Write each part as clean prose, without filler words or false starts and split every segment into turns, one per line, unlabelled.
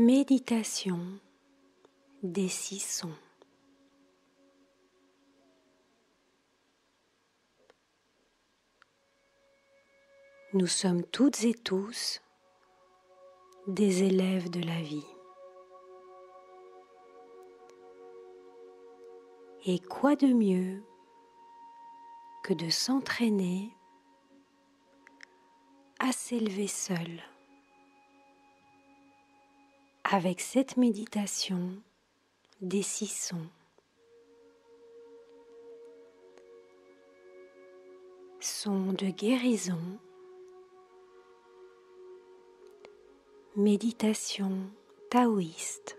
Méditation des 6 sons. Nous sommes toutes et tous des élèves de la vie. Et quoi de mieux que de s'entraîner à s'élever seul avec cette méditation des 6 sons. Sons de guérison, méditation taoïste.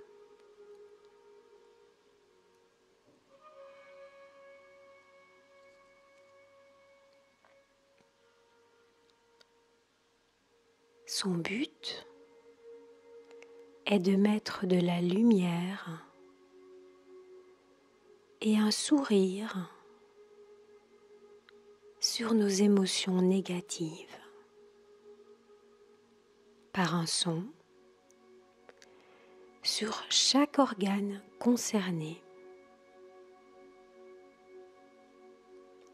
Son but est de mettre de la lumière et un sourire sur nos émotions négatives par un son sur chaque organe concerné.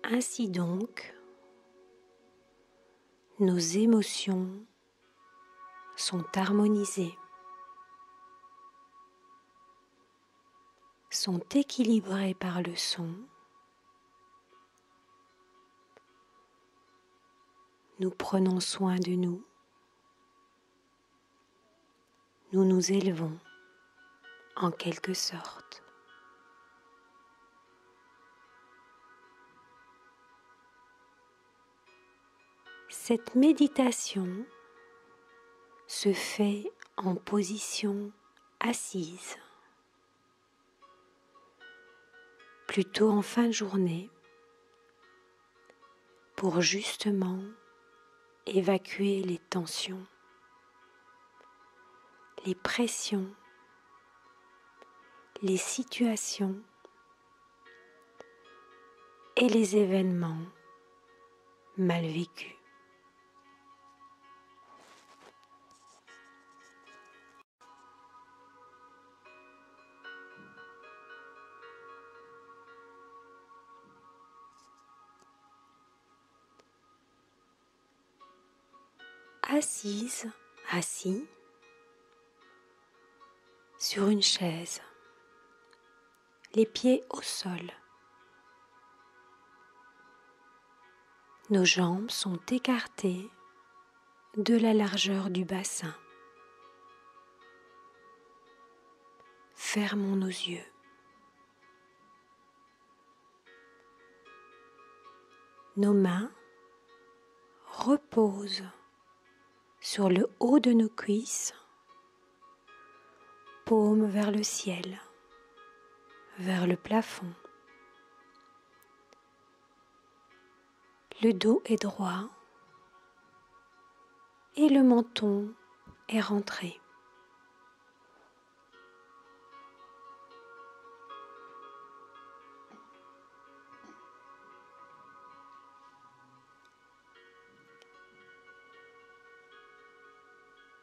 Ainsi donc, nos émotions sont harmonisées, sont équilibrées par le son. Nous prenons soin de nous. Nous nous élevons en quelque sorte. Cette méditation se fait en position assise, plutôt en fin de journée, pour justement évacuer les tensions, les pressions, les situations et les événements mal vécus. Assise, assis sur une chaise, les pieds au sol. Nos jambes sont écartées de la largeur du bassin. Fermons nos yeux. Nos mains reposent sur le haut de nos cuisses, paumes vers le ciel, vers le plafond. Le dos est droit et le menton est rentré.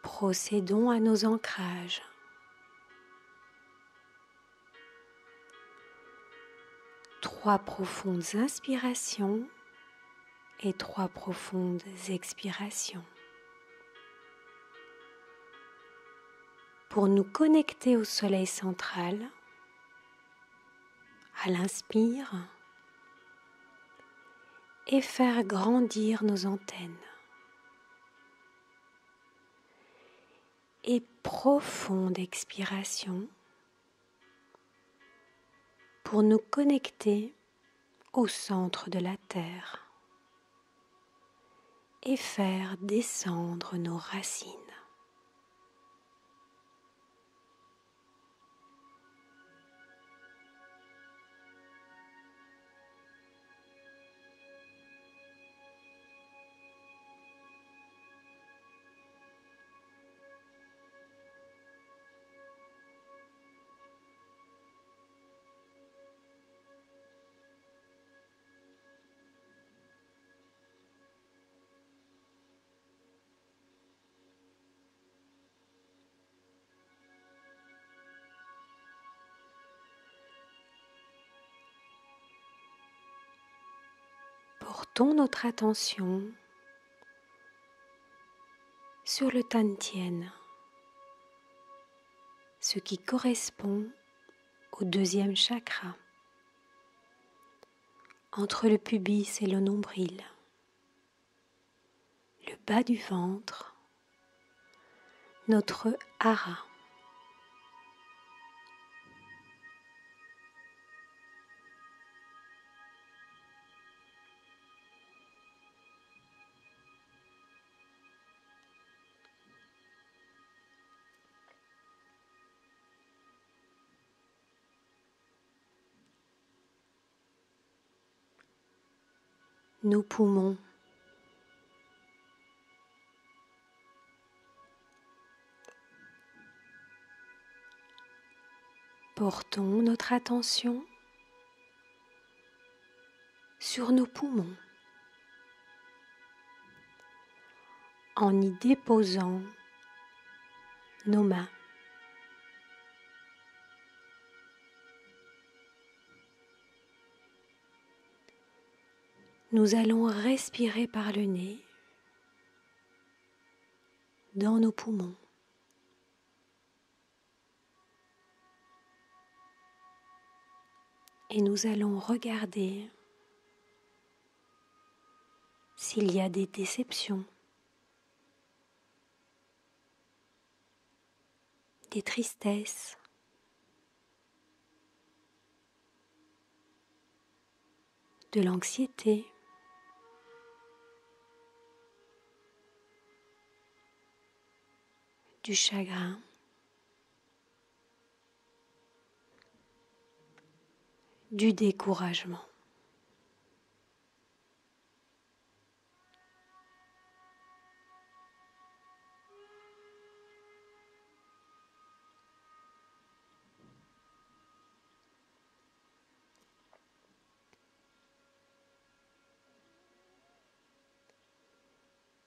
Procédons à nos ancrages. Trois profondes inspirations et 3 profondes expirations. Pour nous connecter au soleil central, à l'inspire et faire grandir nos antennes. Et profonde expiration pour nous connecter au centre de la Terre et faire descendre nos racines. Portons notre attention sur le Tantien, ce qui correspond au deuxième chakra, entre le pubis et le nombril, le bas du ventre, notre hara. Nos poumons, portons notre attention sur nos poumons en y déposant nos mains. Nous allons respirer par le nez dans nos poumons. Et nous allons regarder s'il y a des déceptions, des tristesses, de l'anxiété, du chagrin, du découragement.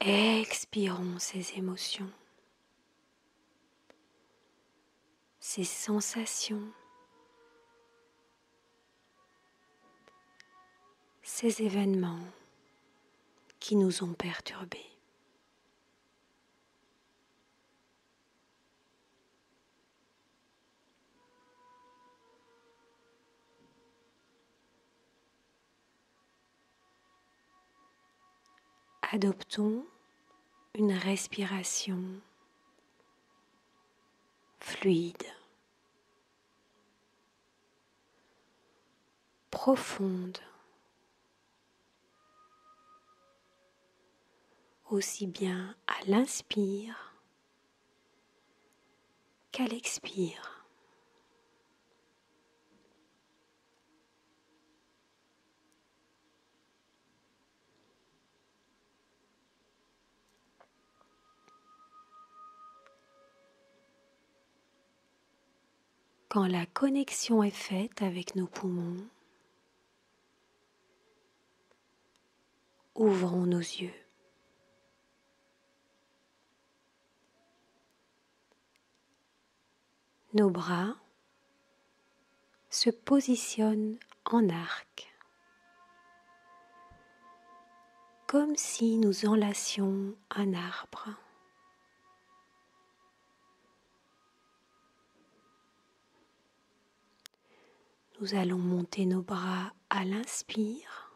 Expirons ces émotions, ces sensations, ces événements qui nous ont perturbés. Adoptons une respiration fluide, profonde, aussi bien à l'inspire qu'à l'expire. Quand la connexion est faite avec nos poumons, ouvrons nos yeux. Nos bras se positionnent en arc, comme si nous enlacions un arbre. Nous allons monter nos bras à l'inspire,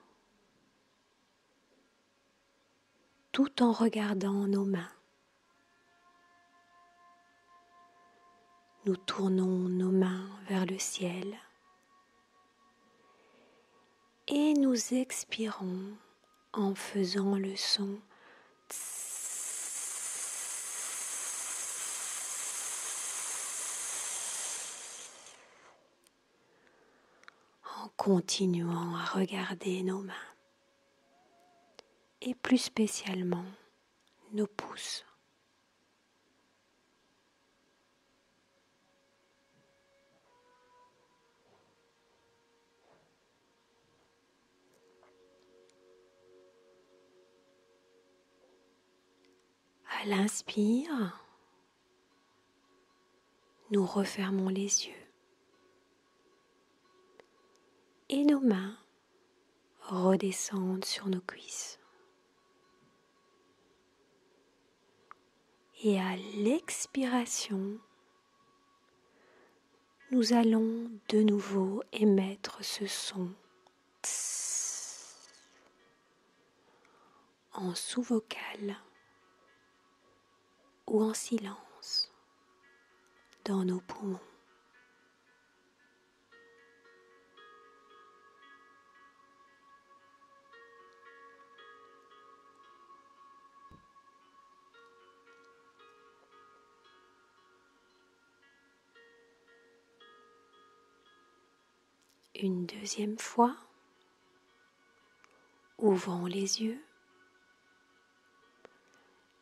tout en regardant nos mains. Nous tournons nos mains vers le ciel et nous expirons en faisant le son tss, en continuant à regarder nos mains et plus spécialement nos pouces. À l'inspire, nous refermons les yeux et nos mains redescendre sur nos cuisses. Et à l'expiration, nous allons de nouveau émettre ce son en sous-vocal ou en silence dans nos poumons. Une deuxième fois, ouvrons les yeux,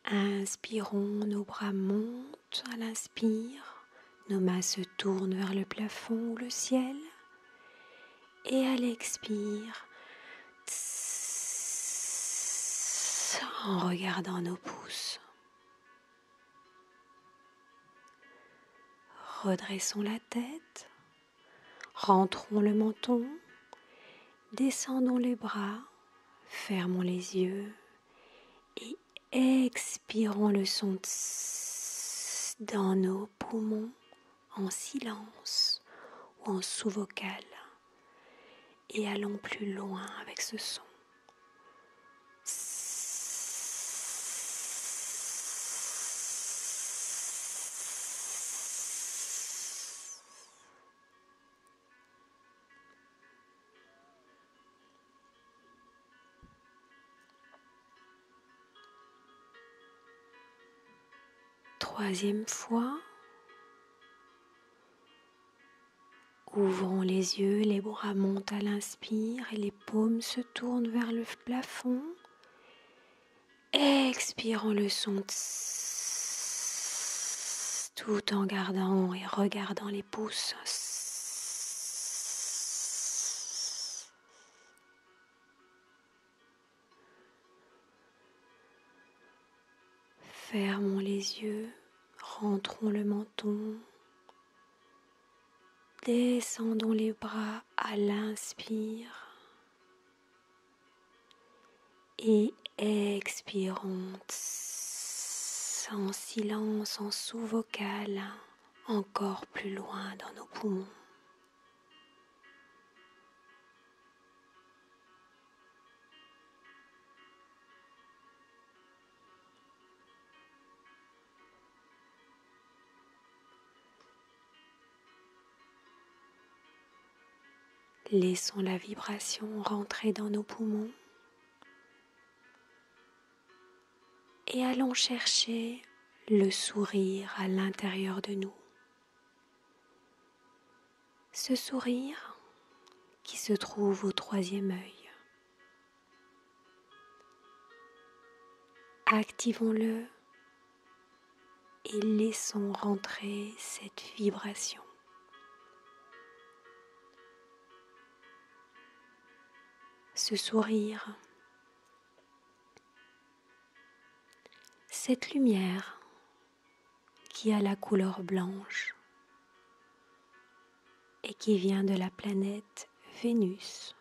inspirons, nos bras montent à l'inspire, nos mains se tournent vers le plafond ou le ciel, et à l'expire, en regardant nos pouces. Redressons la tête, rentrons le menton, descendons les bras, fermons les yeux et expirons le son dans nos poumons en silence ou en sous-vocal et allons plus loin avec ce son. Troisième fois, ouvrons les yeux, les bras montent à l'inspire et les paumes se tournent vers le plafond. Expirons le son tout en gardant et regardant les pouces. Fermons les yeux, rentrons le menton, descendons les bras à l'inspire et expirons en silence, en sous-vocal, encore plus loin dans nos poumons. Laissons la vibration rentrer dans nos poumons et allons chercher le sourire à l'intérieur de nous. Ce sourire qui se trouve au troisième œil. Activons-le et laissons rentrer cette vibration. Ce sourire, cette lumière qui a la couleur blanche et qui vient de la planète Vénus.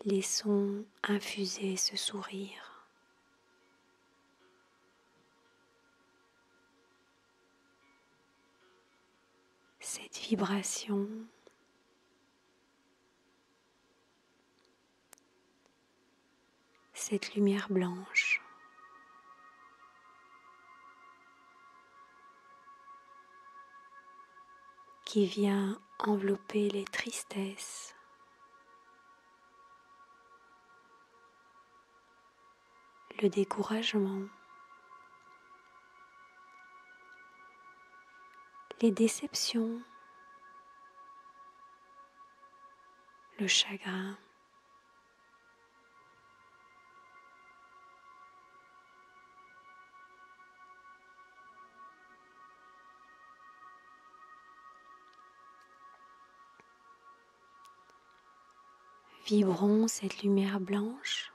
Laissons infuser ce sourire. Cette vibration, cette lumière blanche qui vient envelopper les tristesses, le découragement, les déceptions, le chagrin. Vibrons cette lumière blanche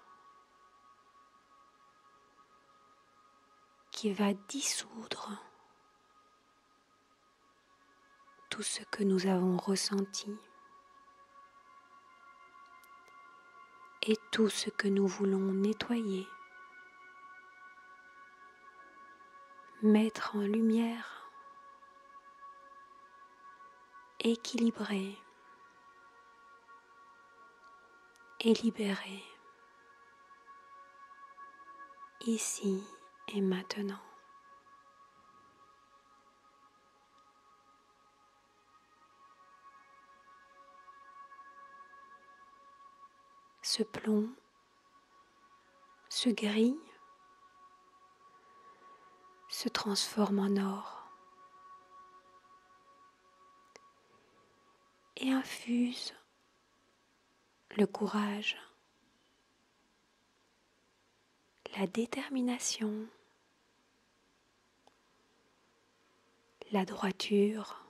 qui va dissoudre tout ce que nous avons ressenti et tout ce que nous voulons nettoyer, mettre en lumière, équilibrer et libérer, ici et maintenant. Ce plomb se grille, se transforme en or et infuse le courage, la détermination, la droiture,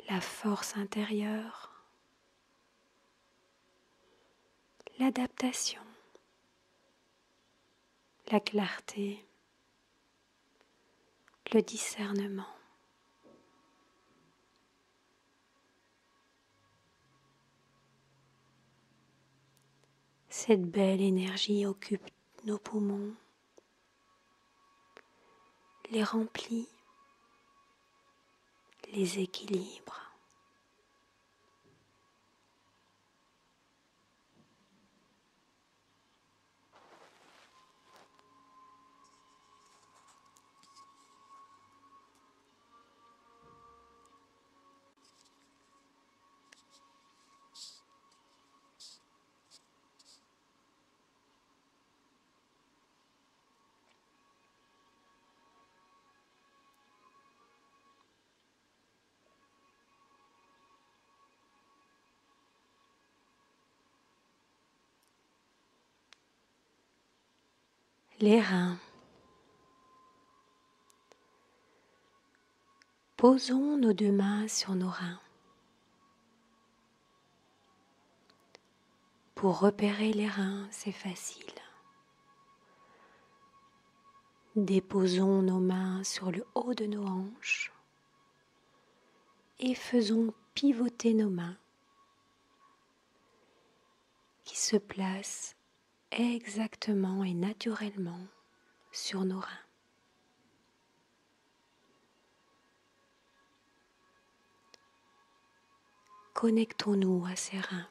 la force intérieure, l'adaptation, la clarté, le discernement. Cette belle énergie occupe nos poumons, les remplit, les équilibre. Les reins. Posons nos deux mains sur nos reins. Pour repérer les reins, c'est facile. Déposons nos mains sur le haut de nos hanches et faisons pivoter nos mains qui se placent exactement et naturellement sur nos reins. Connectons-nous à ces reins,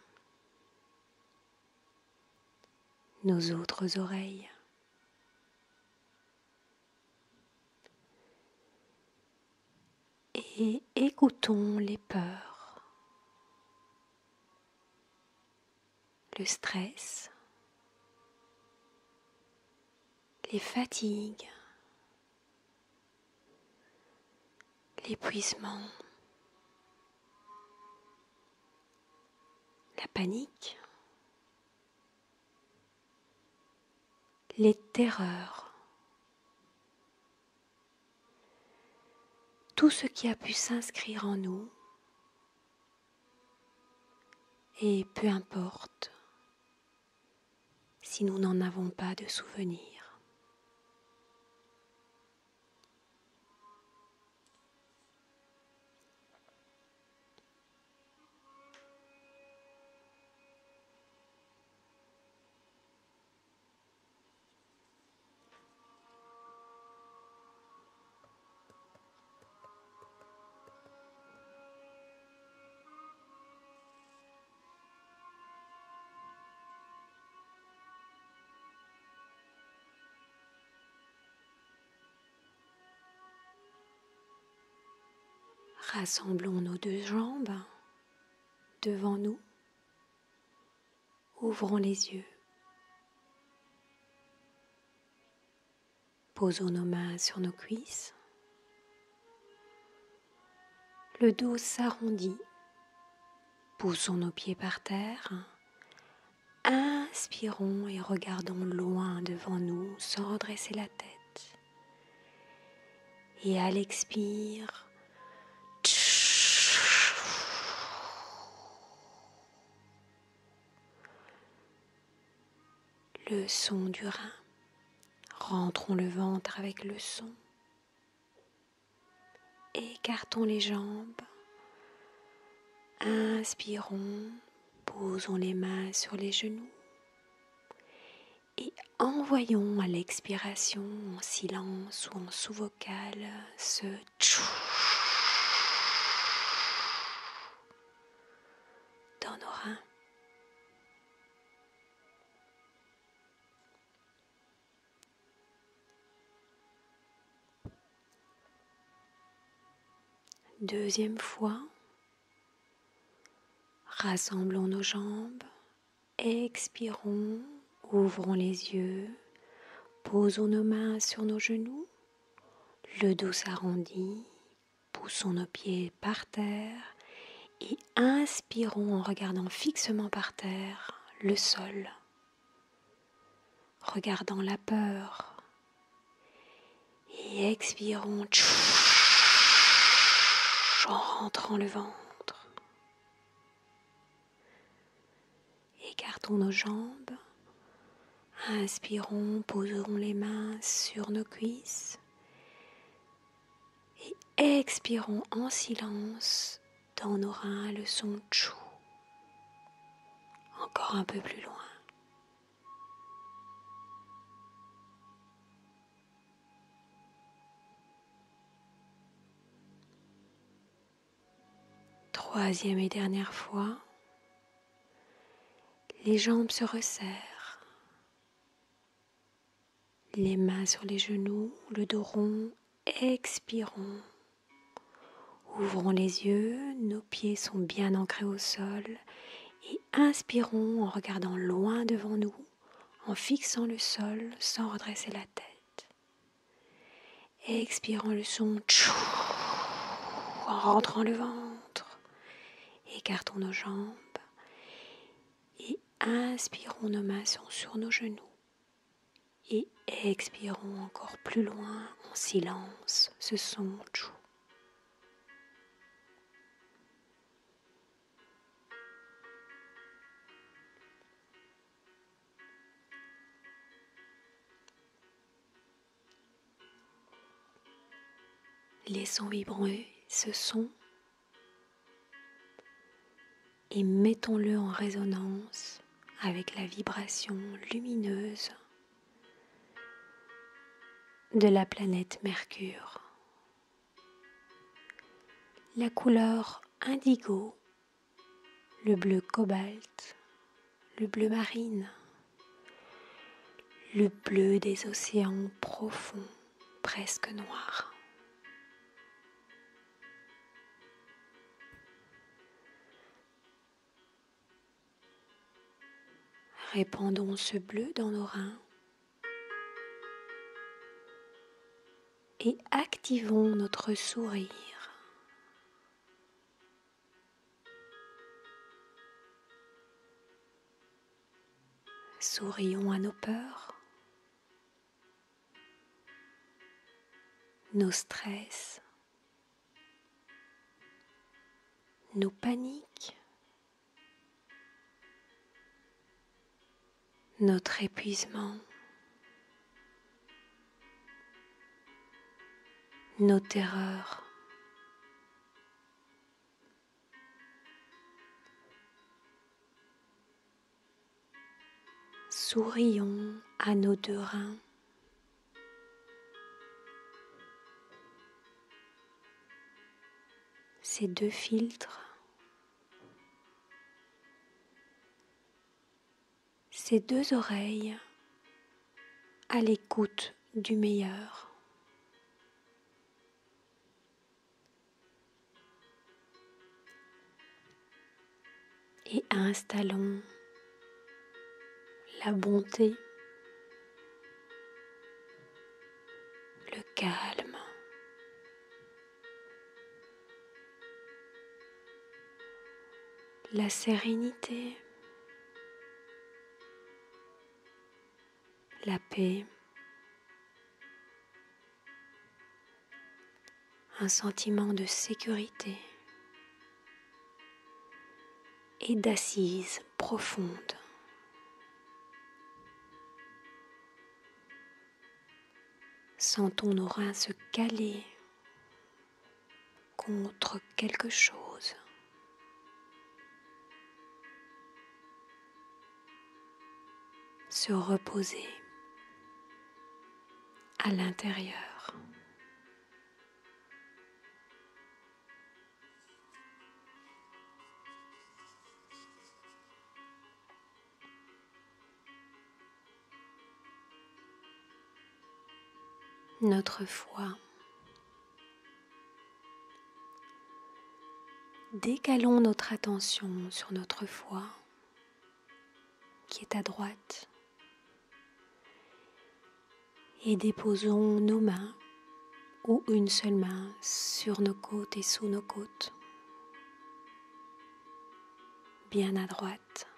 nos autres oreilles. Et écoutons les peurs, le stress, les fatigues, l'épuisement, la panique, les terreurs, tout ce qui a pu s'inscrire en nous, et peu importe si nous n'en avons pas de souvenir. Rassemblons nos deux jambes devant nous. Ouvrons les yeux. Posons nos mains sur nos cuisses. Le dos s'arrondit. Poussons nos pieds par terre. Inspirons et regardons loin devant nous sans redresser la tête. Et à l'expire, le son du rein. Rentrons le ventre avec le son. Écartons les jambes. Inspirons, posons les mains sur les genoux. Et envoyons à l'expiration, en silence ou en sous-vocal, ce tchou dans nos reins. Deuxième fois, rassemblons nos jambes, expirons, ouvrons les yeux, posons nos mains sur nos genoux, le dos s'arrondit, poussons nos pieds par terre et inspirons en regardant fixement par terre le sol, regardant la peur et expirons en rentrant le ventre. Écartons nos jambes, inspirons, posons les mains sur nos cuisses et expirons en silence dans nos reins le son tchou. Encore un peu plus loin. Troisième et dernière fois, les jambes se resserrent, les mains sur les genoux, le dos rond, expirons. Ouvrons les yeux, nos pieds sont bien ancrés au sol et inspirons en regardant loin devant nous, en fixant le sol sans redresser la tête. Expirons le son tchou en rentrant le ventre. Écartons nos jambes et inspirons, nos mains sont sur nos genoux. Et expirons encore plus loin en silence ce son tchou. Laissons vibrer ce son et mettons-le en résonance avec la vibration lumineuse de la planète Mercure. La couleur indigo, le bleu cobalt, le bleu marine, le bleu des océans profonds, presque noirs. Répandons ce bleu dans nos reins et activons notre sourire. Sourions à nos peurs, nos stress, nos paniques, notre épuisement, nos terreurs. Sourions à nos deux reins. Ces deux filtres, ces deux oreilles à l'écoute du meilleur. Et installons la bonté, le calme, la sérénité, la paix, un sentiment de sécurité et d'assise profonde. Sentons nos reins se caler contre quelque chose. Se reposer à l'intérieur. Notre foi. Décalons notre attention sur notre foi qui est à droite et déposons nos mains ou une seule main sur nos côtes et sous nos côtes, bien à droite.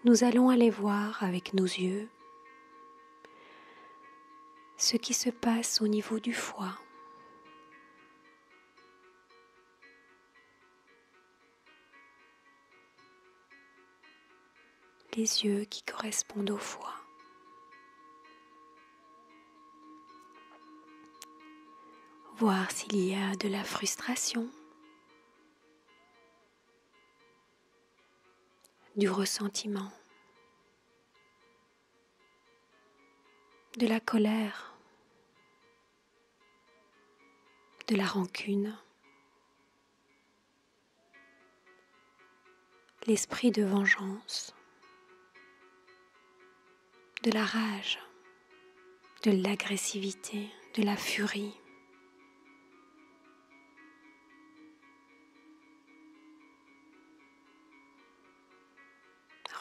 Nous allons aller voir avec nos yeux ce qui se passe au niveau du foie. Les yeux qui correspondent au foie. Voir s'il y a de la frustration, du ressentiment, de la colère, de la rancune, l'esprit de vengeance, de la rage, de l'agressivité, de la furie.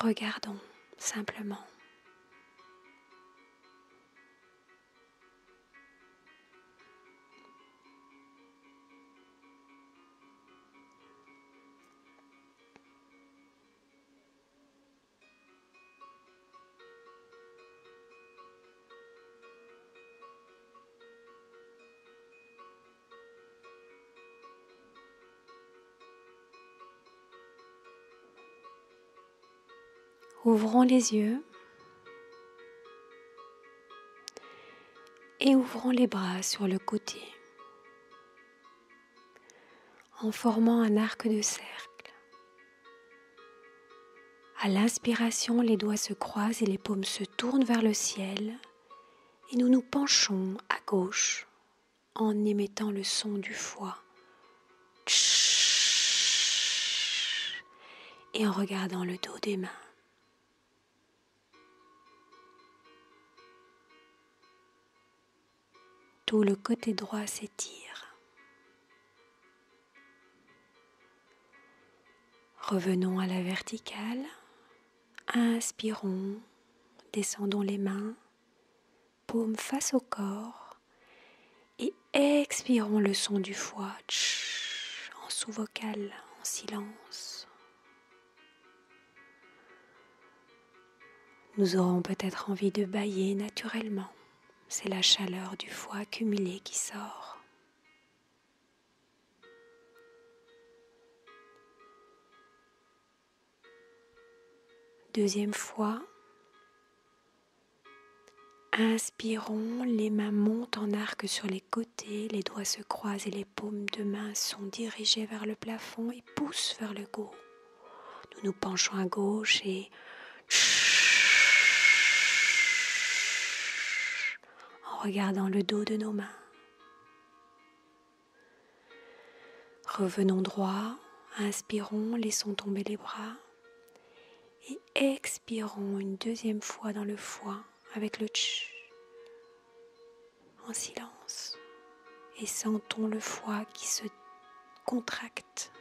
Regardons simplement. Ouvrons les yeux et ouvrons les bras sur le côté en formant un arc de cercle. À l'inspiration, les doigts se croisent et les paumes se tournent vers le ciel et nous nous penchons à gauche en émettant le son du foie et en regardant le dos des mains. Tout le côté droit s'étire. Revenons à la verticale. Inspirons, descendons les mains, paumes face au corps et expirons le son du foie en sous-vocal, en silence. Nous aurons peut-être envie de bâiller naturellement. C'est la chaleur du foie accumulé qui sort. Deuxième fois. Inspirons, les mains montent en arc sur les côtés, les doigts se croisent et les paumes de main sont dirigées vers le plafond et poussent vers le haut. Nous nous penchons à gauche et en regardant le dos de nos mains. Revenons droit, inspirons, laissons tomber les bras et expirons une deuxième fois dans le foie avec le tch en silence et sentons le foie qui se contracte.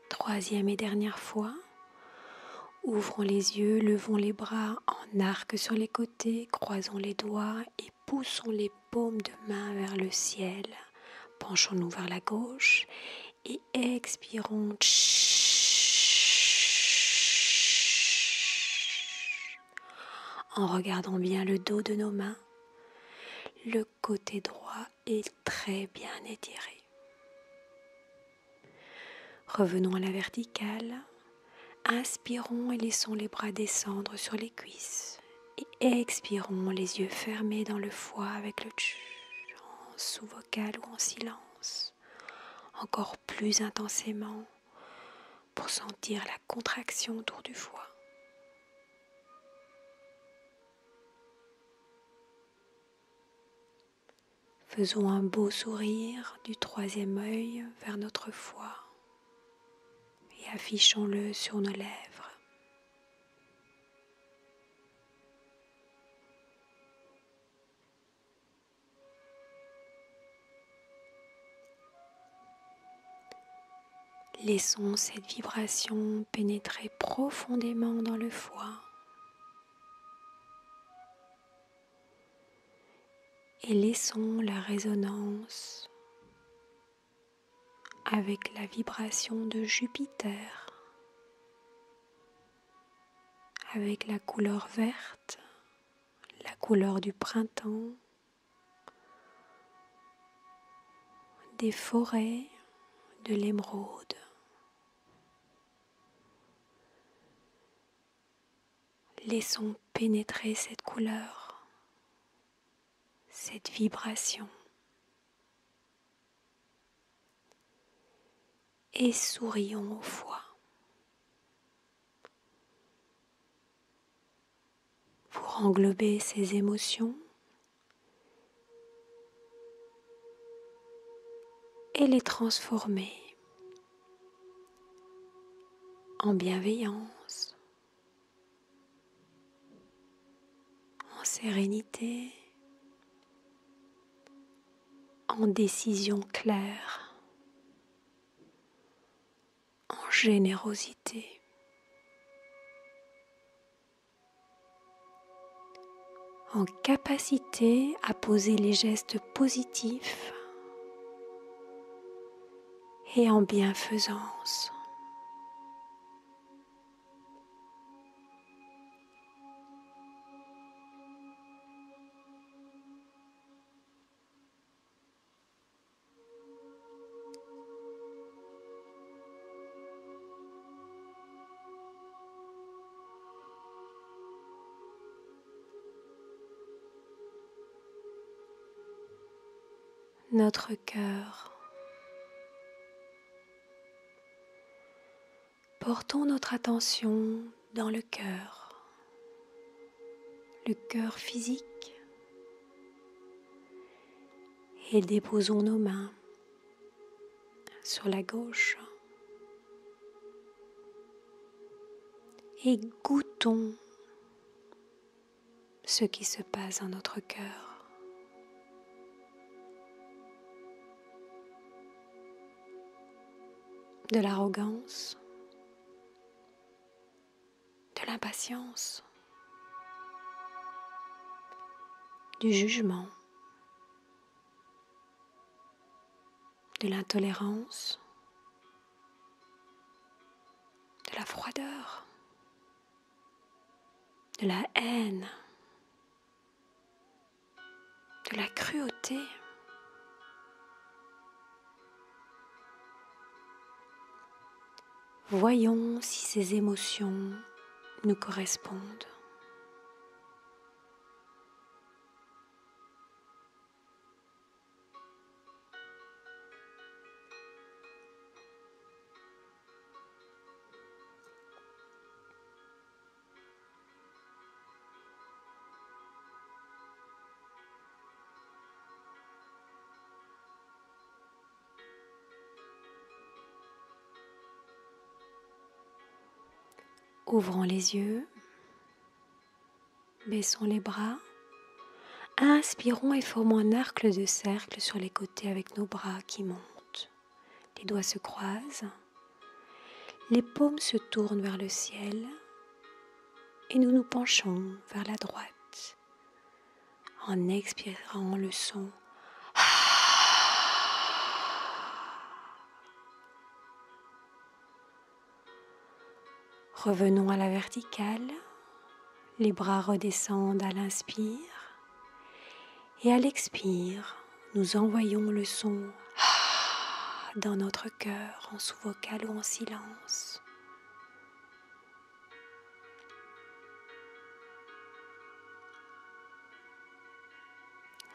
Troisième et dernière fois, ouvrons les yeux, levons les bras en arc sur les côtés, croisons les doigts et poussons les paumes de main vers le ciel. Penchons-nous vers la gauche et expirons en regardant bien le dos de nos mains. Le côté droit est très bien étiré. Revenons à la verticale. Inspirons et laissons les bras descendre sur les cuisses. Et expirons les yeux fermés dans le foie avec le tch en sous-vocal ou en silence. Encore plus intensément pour sentir la contraction autour du foie. Faisons un beau sourire du troisième œil vers notre foie et affichons-le sur nos lèvres. Laissons cette vibration pénétrer profondément dans le foie et laissons la résonance avec la vibration de Jupiter, avec la couleur verte, la couleur du printemps, des forêts, de l'émeraude. Laissons pénétrer cette couleur, cette vibration. Et sourions au foie. Pour englober ces émotions et les transformer en bienveillance, en sérénité, en décision claire, en générosité. En capacité à poser les gestes positifs et en bienfaisance. Notre cœur. Portons notre attention dans le cœur physique, et déposons nos mains sur la gauche et goûtons ce qui se passe dans notre cœur. De l'arrogance, de l'impatience, du jugement, de l'intolérance, de la froideur, de la haine, de la cruauté. Voyons si ces émotions nous correspondent. Ouvrons les yeux, baissons les bras, inspirons et formons un arc de cercle sur les côtés avec nos bras qui montent. Les doigts se croisent, les paumes se tournent vers le ciel et nous nous penchons vers la droite en expirant le son. Revenons à la verticale, Les bras redescendent à l'inspire et à l'expire, nous envoyons le son dans notre cœur en sous-vocal ou en silence.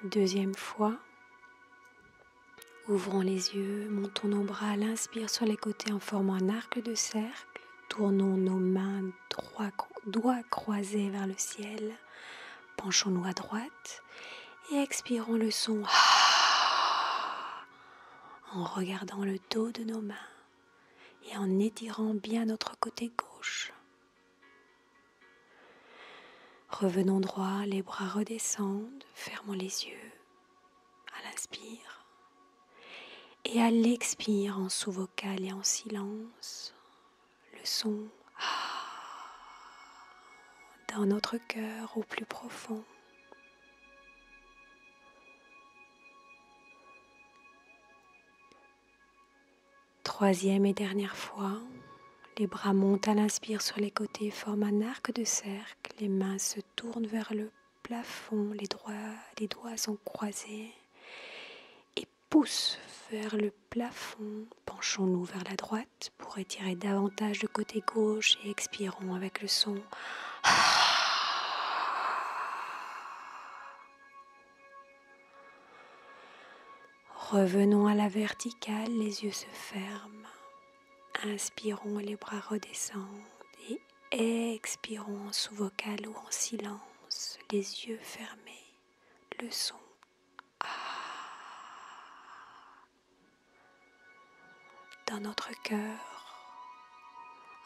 Deuxième fois, ouvrons les yeux, montons nos bras à l'inspire sur les côtés en formant un arc de cercle, tournons nos mains doigts croisés vers le ciel, penchons-nous à droite et expirons le son en regardant le dos de nos mains et en étirant bien notre côté gauche. Revenons droit, les bras redescendent, fermons les yeux à l'inspire et à l'expire en sous-vocal et en silence, le son dans notre cœur au plus profond. Troisième et dernière fois, les bras montent à l'inspire sur les côtés, forment un arc de cercle, les mains se tournent vers le plafond, les doigts sont croisés et poussent vers le plafond. Penchons-nous vers la droite pour étirer davantage le côté gauche et expirons avec le son. Revenons à la verticale, les yeux se ferment. Inspirons et les bras redescendent et expirons en sous-vocal ou en silence, les yeux fermés, le son dans notre cœur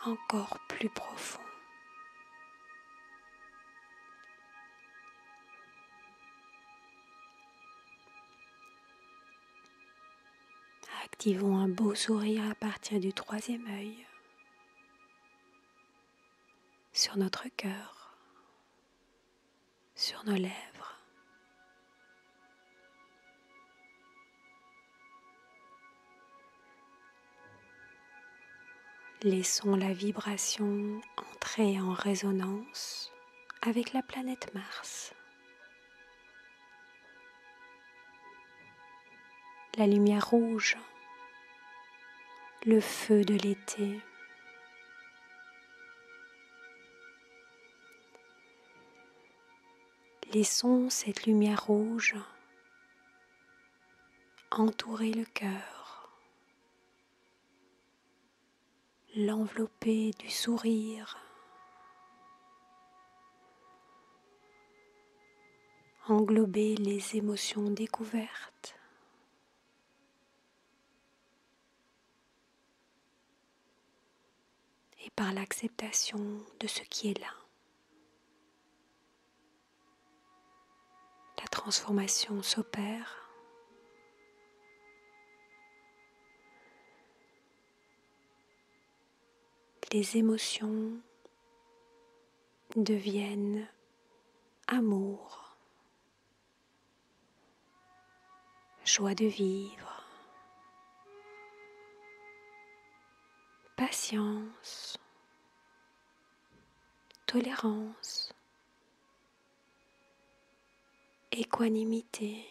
encore plus profond. Activons un beau sourire à partir du troisième œil, sur notre cœur, sur nos lèvres. Laissons la vibration entrer en résonance avec la planète Mars. La lumière rouge, le feu de l'été. Laissons cette lumière rouge entourer le cœur, l'envelopper du sourire, englober les émotions découvertes. Et par l'acceptation de ce qui est là, la transformation s'opère. Les émotions deviennent amour, joie de vivre, patience, tolérance, équanimité,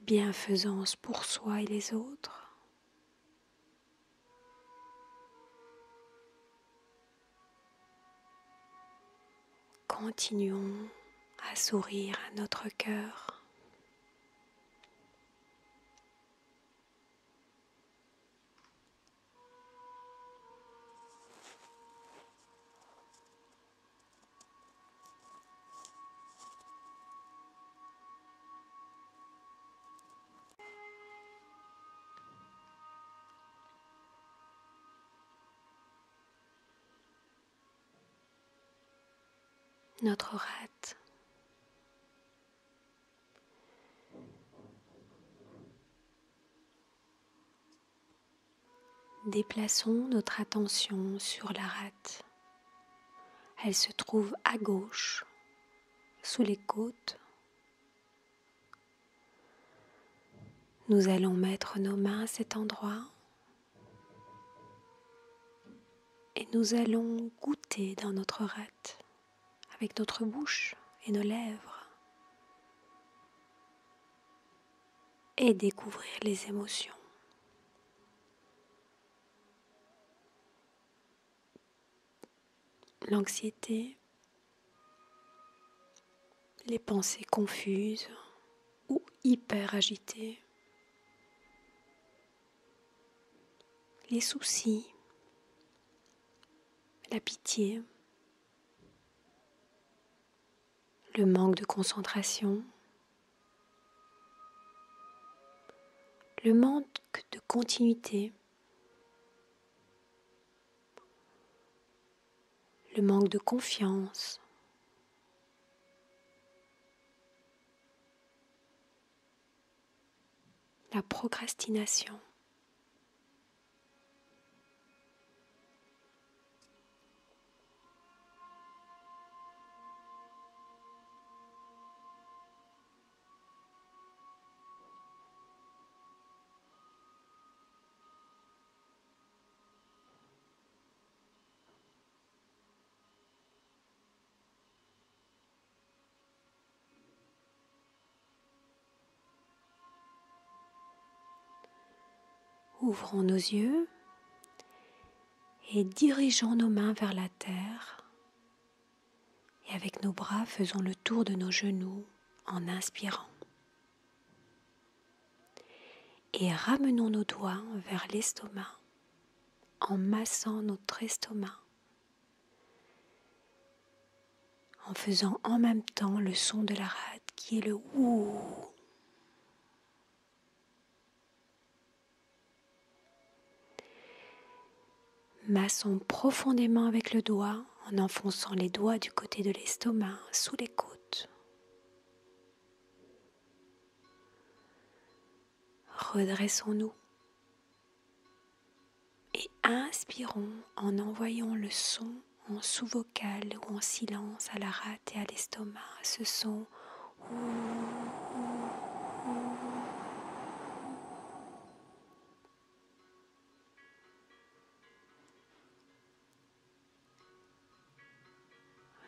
bienfaisance pour soi et les autres. Continuons à sourire à notre cœur. Notre rate. Déplaçons notre attention sur la rate. Elle se trouve à gauche, sous les côtes. Nous allons mettre nos mains à cet endroit. et nous allons goûter dans notre rate avec notre bouche et nos lèvres et découvrir les émotions. L'anxiété, les pensées confuses ou hyper agitées, les soucis, la pitié, le manque de concentration, le manque de continuité, le manque de confiance, la procrastination. Ouvrons nos yeux et dirigeons nos mains vers la terre. Et avec nos bras, faisons le tour de nos genoux en inspirant. Et ramenons nos doigts vers l'estomac en massant notre estomac, en faisant en même temps le son de la rate qui est le ouh. Massons profondément avec le doigt en enfonçant les doigts du côté de l'estomac sous les côtes. Redressons-nous et inspirons en envoyant le son en sous-vocal ou en silence à la rate et à l'estomac. Ce son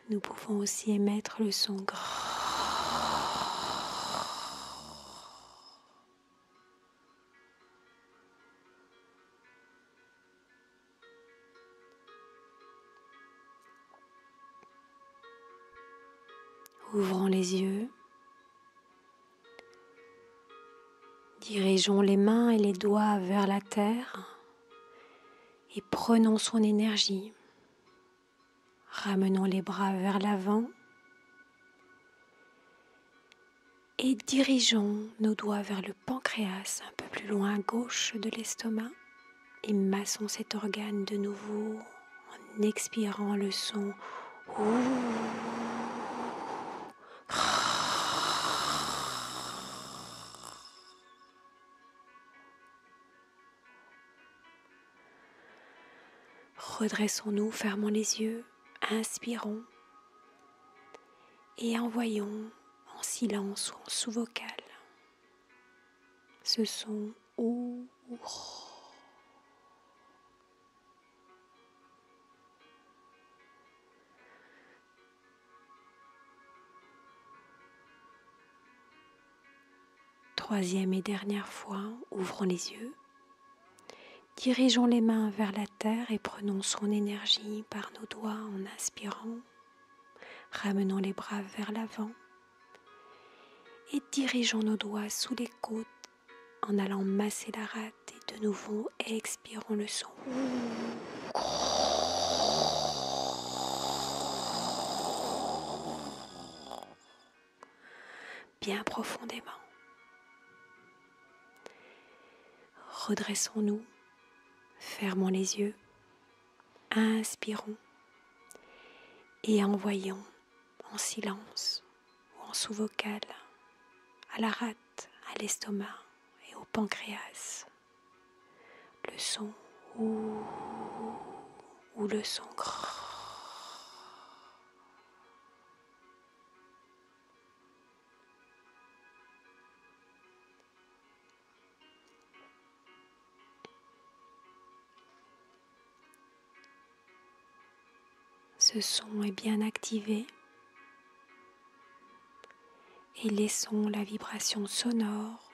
Nous pouvons aussi émettre le son grrr. Ouvrons les yeux, dirigeons les mains et les doigts vers la terre et prenons son énergie. Ramenons les bras vers l'avant et dirigeons nos doigts vers le pancréas un peu plus loin à gauche de l'estomac et massons cet organe de nouveau en expirant le son Redressons-nous, fermons les yeux, inspirons et envoyons en silence ou en sous-vocal ce son ou. Troisième et dernière fois, ouvrons les yeux, dirigeons les mains vers la terre et prenons son énergie par nos doigts en inspirant. Ramenons les bras vers l'avant et dirigeons nos doigts sous les côtes en allant masser la rate et de nouveau expirons le son. Bien profondément. Redressons-nous, fermons les yeux, inspirons et envoyons en silence ou en sous-vocal à la rate, à l'estomac et au pancréas le son ou le son grrr. Ce son est bien activé et laissons la vibration sonore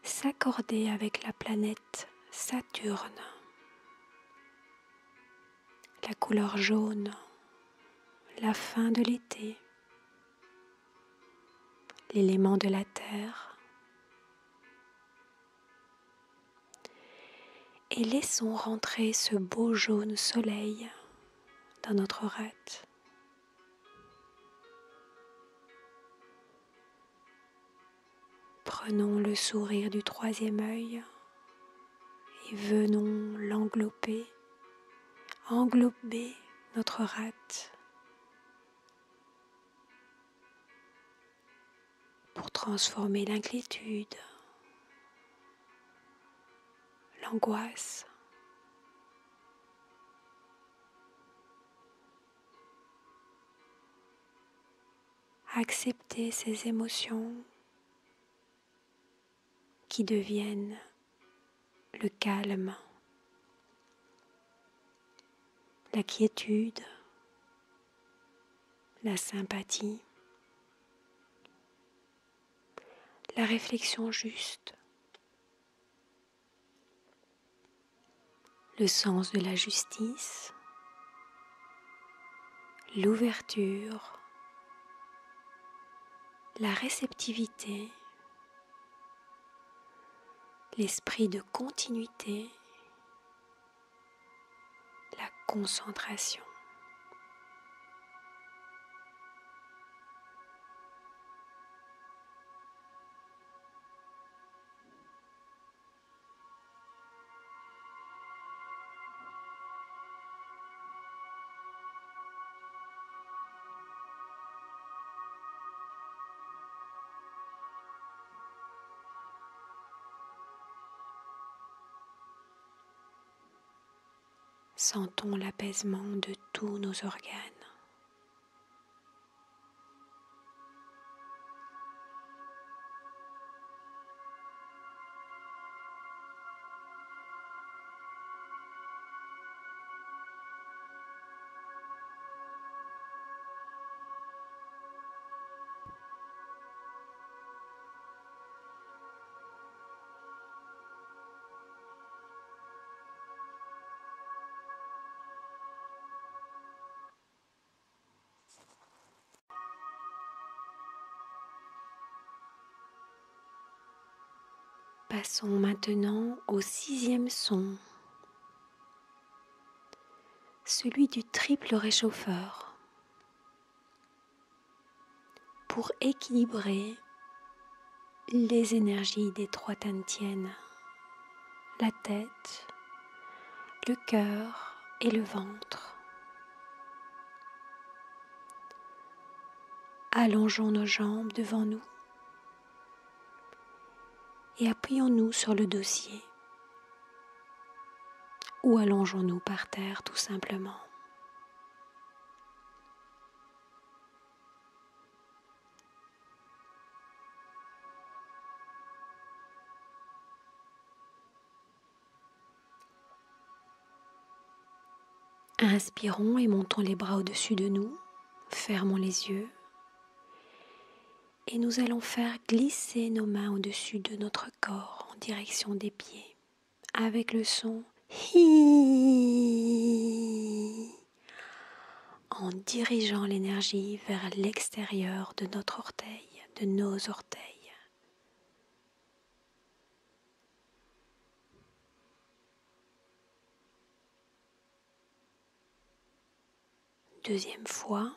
s'accorder avec la planète Saturne. La couleur jaune, la fin de l'été, l'élément de la terre. Et laissons rentrer ce beau jaune soleil dans notre rate. Prenons le sourire du troisième œil et venons l'envelopper, englober notre rate pour transformer l'inquiétude, l'angoisse, accepter ces émotions qui deviennent le calme, la quiétude, la sympathie, la réflexion juste, le sens de la justice, l'ouverture, la réceptivité, l'esprit de continuité, la concentration. Sentons l'apaisement de tous nos organes. Passons maintenant au sixième son, celui du triple réchauffeur, pour équilibrer les énergies des trois dantiennes, la tête, le cœur et le ventre. Allongeons nos jambes devant nous et appuyons-nous sur le dossier ou allongeons-nous par terre tout simplement. Inspirons et montons les bras au-dessus de nous, fermons les yeux et nous allons faire glisser nos mains au-dessus de notre corps en direction des pieds avec le son hi en dirigeant l'énergie vers l'extérieur de notre orteil, de nos orteils. Deuxième fois,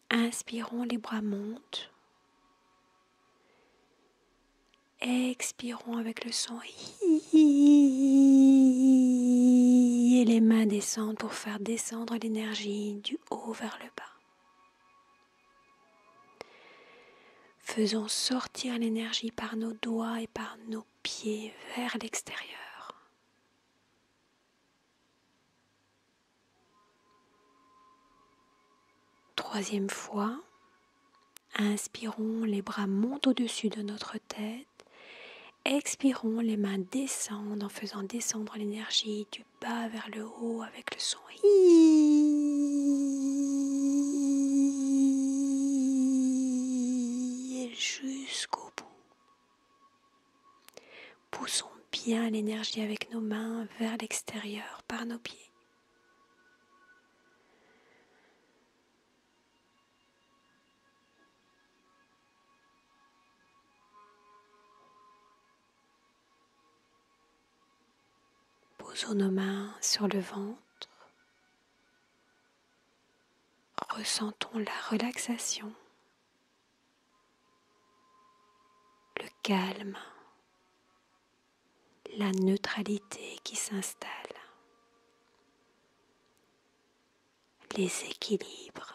inspirons, les bras montent. Expirons avec le son hi et les mains descendent pour faire descendre l'énergie du haut vers le bas. Faisons sortir l'énergie par nos doigts et par nos pieds vers l'extérieur. Troisième fois, inspirons, les bras montent au-dessus de notre tête. expirons, les mains descendent en faisant descendre l'énergie du bas vers le haut avec le son hi jusqu'au bout. Poussons bien l'énergie avec nos mains vers l'extérieur par nos pieds. Posons nos mains sur le ventre. Ressentons la relaxation, le calme, la neutralité qui s'installe, les équilibres.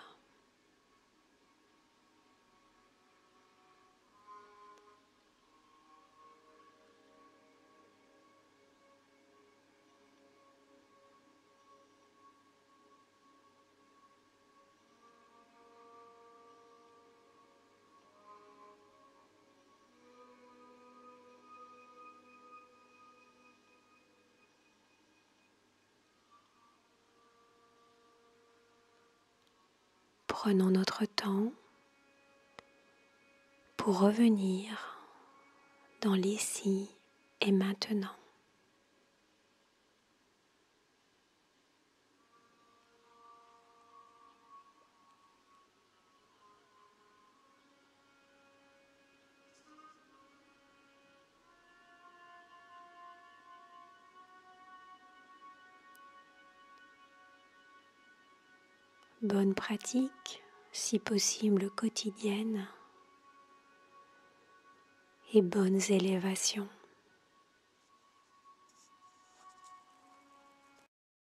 Prenons notre temps pour revenir dans l'ici et maintenant. Bonne pratique, si possible quotidienne, et bonnes élévations.